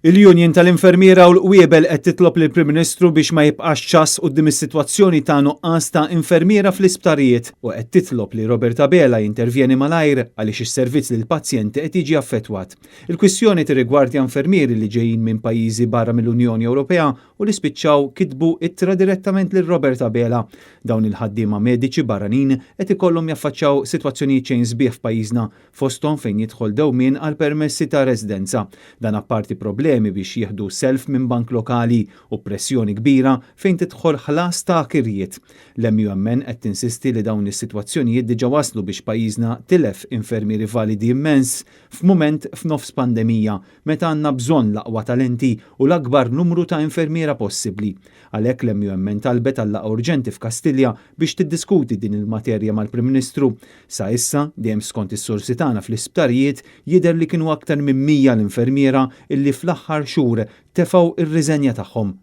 Il-Union tal-Infermiera u l-Qwiebel qed titlob lill-Prim Ministru biex ma jibqax ċass quddiem is-sitwazzjoni ta' nuqqas ta' infermiera fl-isptarijiet u qed titlob li Robert Abela jintervjeni malajr għaliex is-servizz lill-pazjenti qed jiġi affettwat. Il-kwistjoni tirrigwardja infermieri li ġejjin minn pajjiżi barra mill-Unjoni Ewropea u li spiċċaw kitbu ittra direttament lil Robert Abela. Dawn il-ħaddiema mediċi barranin qed ikollhom jaffaċċjaw sitwazzjonijiet xejn sbieħ f'pajjiżna fosthom fejn jidħol dewmien għal permessi ta' residenza. Dan apparti problemi biex jieħdu self minn bank lokali u pressjoni kbira fejn tidħol ħlas ta' kirjiet. L-MUMN qed tinsisti li dawn is-sitwazzjonijiet diġà waslu biex pajjiżna tilef infermieri validi immens f'mument f'nofs pandemija meta għandna bżonn l-aqwa talenti u l-akbar numru ta' infermiera possibbli. Għalhekk l-MUMN talbet għall-laqgħa urġenti f'Kastilja biex tiddiskuti din il-materja mal-Prim Ministru. Sa issa dejjem skont is-sorsi tagħna fl-isptarijiet jidher li kienu aktar minn 100 l-infermiera illi fl-aħħar xhur tefgħu ir-riżenja tagħhom.